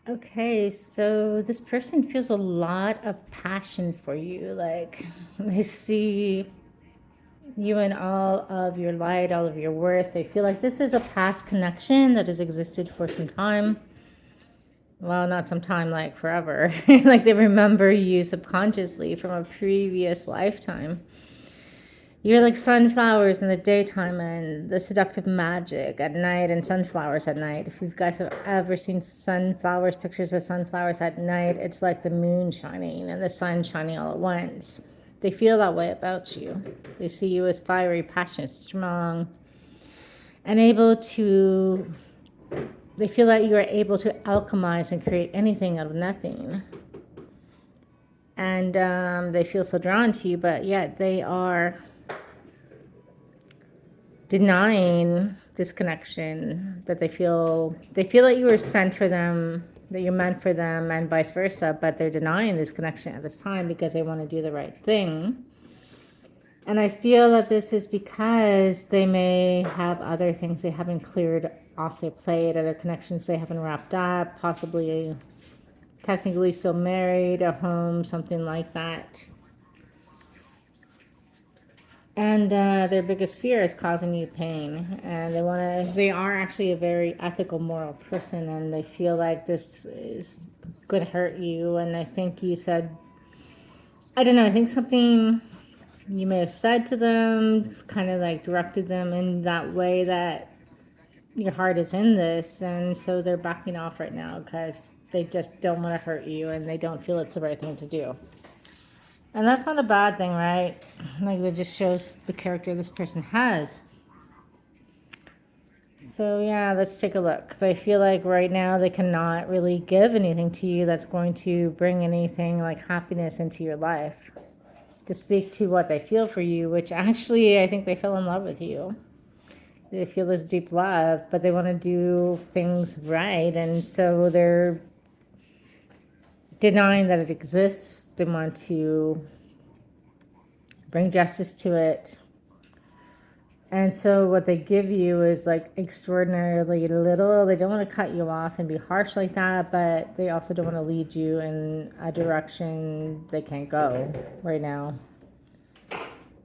Okay, so this person feels a lot of passion for you. Like they see you in all of your light, all of your worth. They feel like this is a past connection that has existed for some time. Well, not some time, like forever. Like they remember you subconsciously from a previous lifetime. You're like sunflowers in the daytime and the seductive magic at night, and sunflowers at night. If you guys have ever seen sunflowers, pictures of sunflowers at night, it's like the moon shining and the sun shining all at once. They feel that way about you. They see you as fiery, passionate, strong, and able to, they feel that you are able to alchemize and create anything out of nothing. And they feel so drawn to you, but yet they are denying this connection, that they feel that you were sent for them, that you're meant for them, and vice versa, but they're denying this connection at this time because they want to do the right thing. And I feel that this is because they may have other things they haven't cleared off their plate, other connections they haven't wrapped up, possibly technically still married, a home, something like that. And their biggest fear is causing you pain, and they are actually a very ethical, moral person, and they feel like this is could hurt you. And I think you said, I don't know, I think something you may have said to them kind of like directed them in that way, that your heart is in this, and so they're backing off right now because they just don't want to hurt you and they don't feel it's the right thing to do. And that's not a bad thing, right? Like, it just shows the character this person has. So yeah, let's take a look. I feel like right now they cannot really give anything to you that's going to bring anything like happiness into your life, to speak to what they feel for you, which actually I think they fell in love with you. They feel this deep love, but they want to do things right, and so they're denying that it exists. They want to bring justice to it. And so what they give you is like extraordinarily little. They don't want to cut you off and be harsh like that, but they also don't want to lead you in a direction they can't go right now.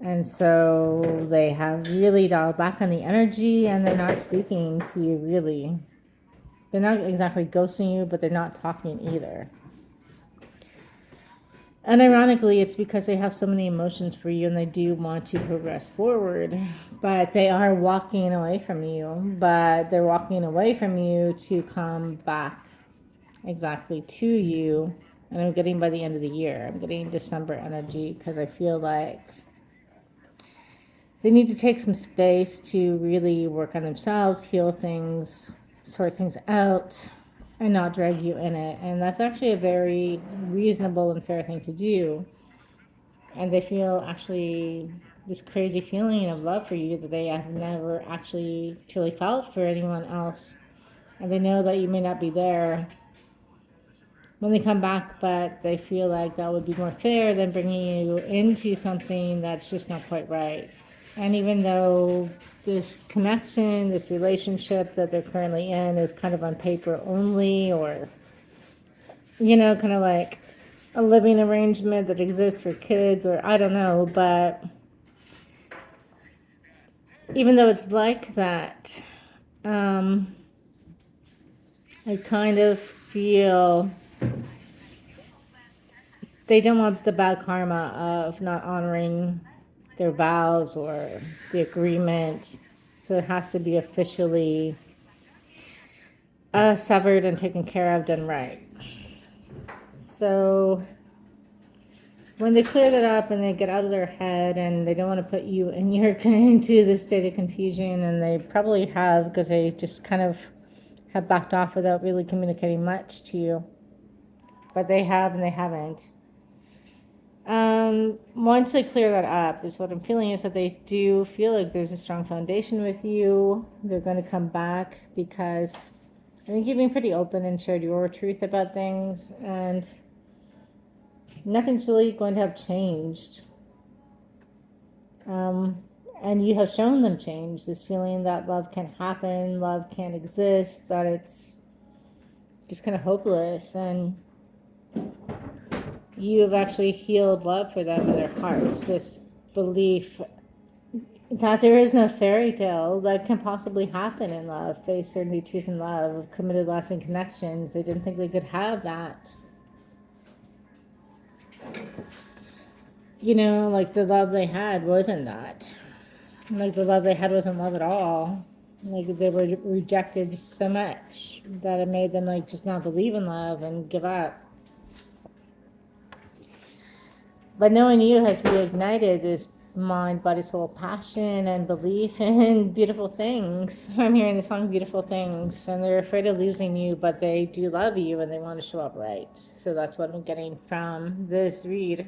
And so they have really dialed back on the energy, and they're not speaking to you really. They're not exactly ghosting you, but they're not talking either. And ironically, it's because they have so many emotions for you and they do want to progress forward, but they are walking away from you. But they're walking away from you to come back exactly to you. And I'm getting by the end of the year, I'm getting December energy, because I feel like they need to take some space to really work on themselves, heal things, sort things out, and not drag you in it. And that's actually a very reasonable and fair thing to do. And they feel actually this crazy feeling of love for you that they have never actually truly felt for anyone else. And they know that you may not be there when they come back, but they feel like that would be more fair than bringing you into something that's just not quite right. And even though this connection, this relationship that they're currently in is kind of on paper only, or, kind of like a living arrangement that exists for kids, or I don't know, but even though it's like that, um, I kind of feel they don't want the bad karma of not honoring their vows or the agreement. So it has to be officially severed and taken care of, done right. So when they clear that up and they get out of their head and they don't want to put you in your into this state of confusion, and they probably have, because they just kind of have backed off without really communicating much to you, but they have and they haven't. Once they clear that up, is what I'm feeling, is that they do feel like there's a strong foundation with you. They're going to come back because I think you've been pretty open and shared your truth about things, and nothing's really going to have changed. Um, and you have shown them change. This feeling that love can happen, love can exist, that it's just kind of hopeless, and you have actually healed love for them in their hearts. This belief that there is no fairy tale that can possibly happen in love, faith, certainty, truth, and love, committed, lasting connections. They didn't think they could have that. You know, like the love they had wasn't that. Like the love they had wasn't love at all. Like they were rejected so much that it made them like just not believe in love and give up. But knowing you has reignited this mind, body, soul, passion, and belief in beautiful things. I'm hearing the song Beautiful Things, and they're afraid of losing you, but they do love you and they want to show up right. So that's what I'm getting from this read.